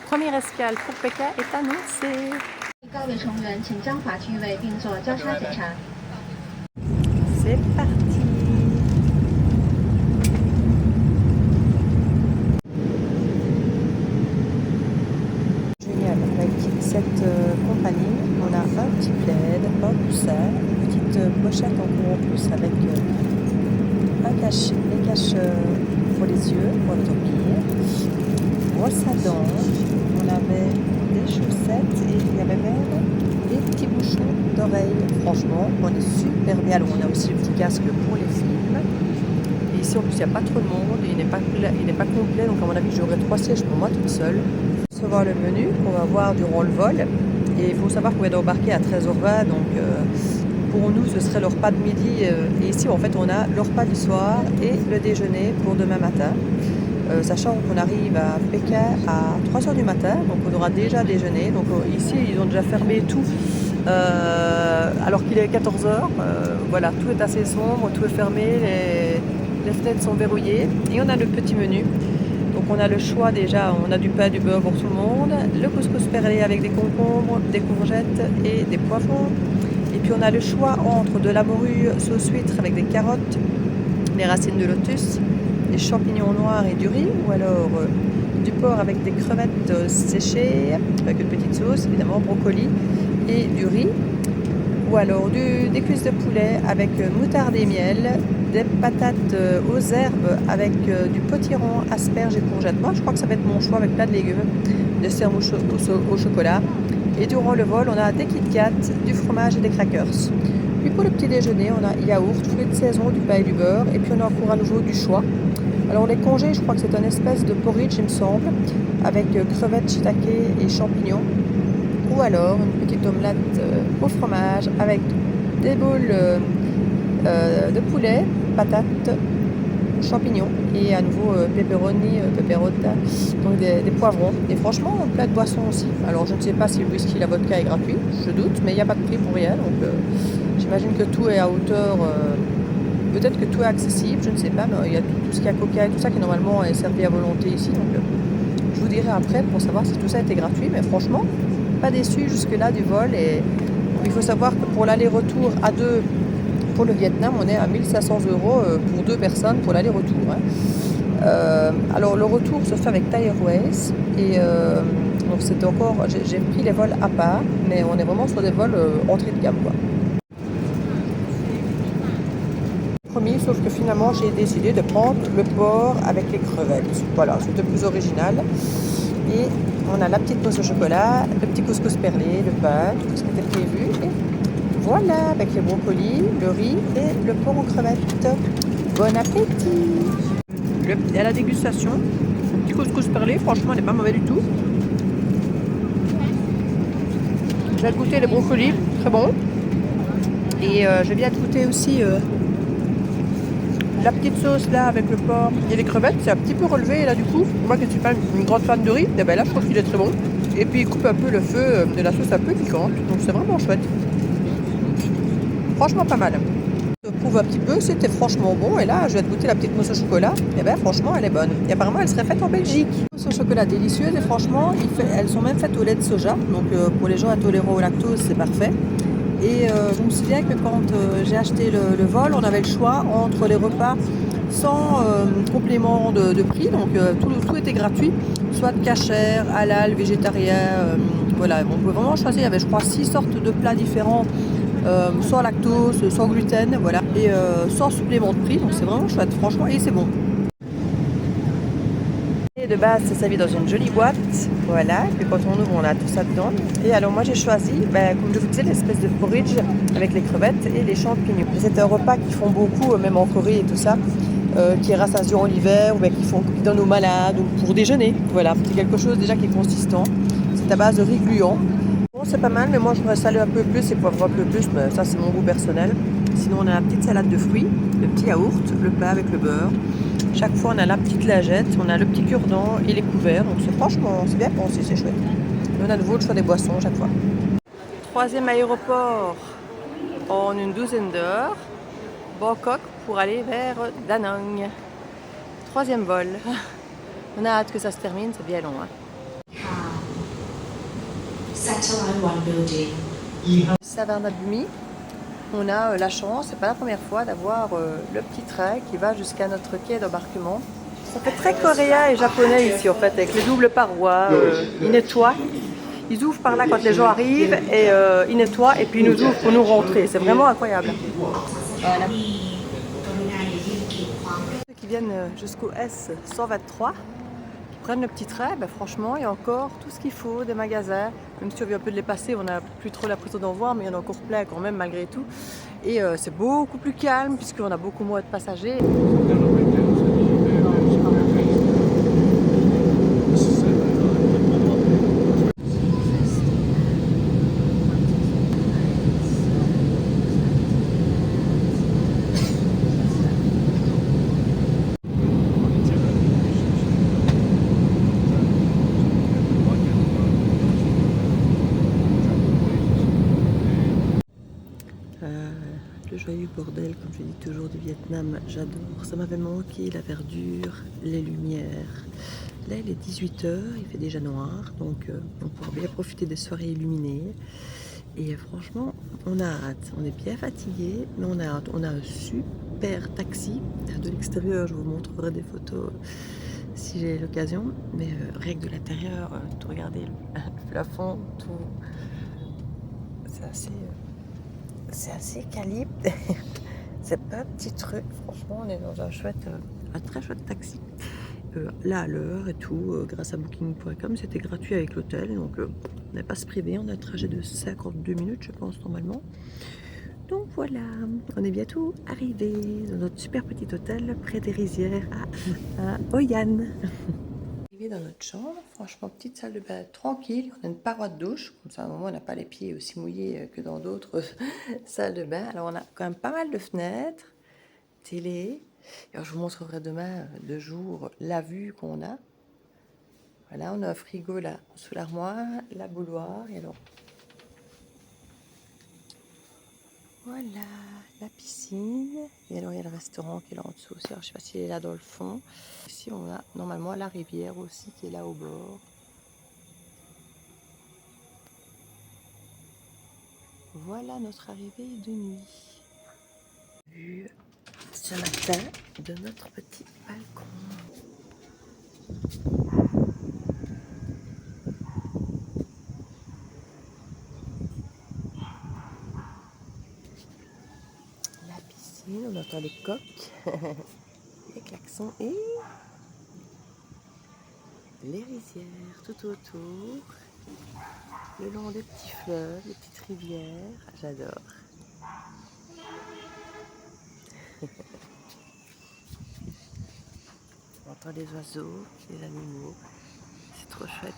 première escale pour Pékin est annoncée. C'est parti. Génial, avec cette compagnie, on a un petit plaid, un coussin, une petite pochette encore en plus avec un cache pour les yeux, pour dormir, brosse à dents, on avait des chaussettes et il y avait même des petits bouchons d'oreilles. Franchement, on est super bien. Alors, on a aussi le petit casque pour les films. Et ici, en plus, il n'y a pas trop de monde, il n'est pas complet, donc à mon avis, j'aurai 3 sièges pour moi toute seule. On va voir le menu qu'on va voir durant le vol. Et il faut savoir qu'on vient d'embarquer à 13h20, donc pour nous, ce serait le repas de midi. Et ici, en fait, on a le repas du soir et le déjeuner pour demain matin. Sachant qu'on arrive à Pékin à 3h du matin, donc on aura déjà déjeuné. Donc ici, ils ont déjà fermé tout, alors qu'il est 14h. Voilà, tout est assez sombre, tout est fermé, les fenêtres sont verrouillées. Et on a le petit menu. Donc on a le choix déjà, on a du pain, du beurre pour tout le monde, le couscous perlé avec des concombres, des courgettes et des poivrons. Et puis on a le choix entre de la morue sauce huître avec des carottes, les racines de lotus, des champignons noirs et du riz, ou alors du porc avec des crevettes séchées, avec une petite sauce, évidemment, brocoli et du riz, ou alors des cuisses de poulet avec moutarde et miel, des patates aux herbes avec du potiron, asperges et courgettes. Moi, je crois que ça va être mon choix avec plein de légumes, des cèrbes au chocolat. Et durant le vol, on a des Kit Kat, du fromage et des crackers. Puis pour le petit déjeuner, on a yaourt, fruits de saison, du pain et du beurre. Et puis on a encore à nouveau du choix. Alors les congés, je crois que c'est une espèce de porridge, il me semble, avec crevettes, shiitake et champignons. Ou alors une petite omelette au fromage avec des boules de poulet, patates, champignons et à nouveau pepperoni, peperota, donc des poivrons. Et franchement, plein de boissons aussi. Alors je ne sais pas si le whisky, la vodka est gratuit, je doute, mais il n'y a pas de prix pour rien. Donc j'imagine que tout est à hauteur, peut-être que tout est accessible, je ne sais pas, mais il y a tout ce qui est coca et tout ça qui normalement est servi à volonté ici. Donc je vous dirai après pour savoir si tout ça était gratuit, mais franchement, pas déçu jusque-là du vol. Et il faut savoir que pour l'aller-retour à deux, pour le Vietnam, on est à 1500 € pour 2 personnes pour l'aller-retour. Alors le retour se fait avec Thai Airways et donc c'est encore, j'ai pris les vols à part, mais on est vraiment sur des vols entrée de gamme, quoi. Promis, sauf que finalement j'ai décidé de prendre le porc avec les crevettes. Voilà, c'était plus original. Et on a la petite mousse au chocolat, le petit couscous perlé, le pain, tout ce qui était prévu. Et voilà, avec les brocolis, le riz et le porc aux crevettes. Bon appétit! Et à la dégustation, le petit couscous perlé, franchement, il n'est pas mauvais du tout. J'ai goûté les brocolis, très bon. Et je viens de goûter aussi la petite sauce là avec le porc et les crevettes. C'est un petit peu relevé là du coup. Moi qui ne suis pas une grande fan de riz, et ben là je trouve qu'il est très bon. Et puis il coupe un peu le feu de la sauce un peu piquante. Donc c'est vraiment chouette. Franchement pas mal. Je prouve un petit peu, c'était franchement bon. Et là je vais goûter la petite mousse au chocolat. Et ben franchement elle est bonne. Et apparemment elle serait faite en Belgique. Mousse au chocolat délicieuse et franchement elles sont même faites au lait de soja. Donc pour les gens intolérants au lactose c'est parfait. Et je me souviens que quand j'ai acheté le vol, on avait le choix entre les repas sans complément de prix, donc tout était gratuit, soit cachère, halal, végétarien, voilà, on pouvait vraiment choisir, il y avait je crois 6 sortes de plats différents, sans lactose, sans gluten, voilà, et sans supplément de prix, donc c'est vraiment chouette, franchement, et c'est bon. De base, c'est servi dans une jolie boîte, voilà, et puis quand on ouvre, on a tout ça dedans. Et alors moi j'ai choisi, comme je vous disais, l'espèce de porridge avec les crevettes et les champignons. C'est un repas qu'ils font beaucoup, même en Corée et tout ça, qui est rassasiant l'hiver, ou qui donne aux malades, ou pour déjeuner, voilà. C'est quelque chose déjà qui est consistant, c'est à base de riz gluant. Bon, c'est pas mal, mais moi je voudrais saler un peu plus et poivrer un peu plus, mais ça c'est mon goût personnel. Sinon on a la petite salade de fruits, le petit yaourt, le pain avec le beurre. Chaque fois, on a la petite lagette, on a le petit cure-dent et les couverts. Donc, franchement, c'est bien pensé, c'est chouette. Et on a de nouveau le choix des boissons chaque fois. 3e aéroport en une 12aine d'heures. Bangkok pour aller vers Da Nang. 3e vol. On a hâte que ça se termine, c'est bien long. Satellite One Building. Savernabumi, on a la chance, c'est pas la première fois, d'avoir le petit train qui va jusqu'à notre quai d'embarquement. Ça fait très coréen et japonais ici en fait, avec les doubles parois, ils nettoient. Ils ouvrent par là quand les gens arrivent et ils nettoient et puis ils nous ouvrent pour nous rentrer. C'est vraiment incroyable. Voilà. Ceux qui viennent jusqu'au S123, qui prennent le petit train, ben franchement, il y a encore tout ce qu'il faut, des magasins. Même si on vient un peu de les passer, on n'a plus trop l'impression d'en voir, mais il y en a encore plein quand même malgré tout. Et c'est beaucoup plus calme puisqu'on a beaucoup moins de passagers. Le joyeux bordel, comme je dis toujours, du Vietnam, j'adore. Ça m'avait manqué, la verdure, les lumières. Là, il est 18 h, il fait déjà noir, donc on pourra bien profiter des soirées illuminées. Et franchement, on a hâte. On est bien fatigué, mais on a hâte. On a un super taxi. De l'extérieur, je vous montrerai des photos si j'ai l'occasion. Mais rien que de l'intérieur, tout regardez, le plafond, tout. C'est assez calibre. C'est pas un petit truc. Franchement, on est dans un très chouette taxi. Là, à l'heure et tout, grâce à Booking.com, c'était gratuit avec l'hôtel. Donc, on n'a pas à se priver. On a un trajet de 52 minutes, je pense, normalement. Donc voilà, on est bientôt arrivé dans notre super petit hôtel près des rizières à Hoi An. Arrivé dans notre chambre, franchement, petite salle de bain tranquille. On a une paroi de douche, comme ça, à un moment, on n'a pas les pieds aussi mouillés que dans d'autres salles de bain. Alors, on a quand même pas mal de fenêtres, télé. Alors, je vous montrerai demain, de jour, la vue qu'on a. Voilà, on a un frigo là, sous l'armoire, la bouilloire, et alors, voilà, la piscine. Et alors, il y a le restaurant qui est là en dessous aussi. Alors, je ne sais pas s'il est là dans le fond. Ici, on a normalement la rivière aussi qui est là au bord. Voilà notre arrivée de nuit. Vue ce matin de notre petit balcon. La piscine, on entend les coqs, les klaxons et les rizières tout autour. Le long des petits fleuves, des petites rivières. J'adore. On entend les oiseaux, les animaux. C'est trop chouette.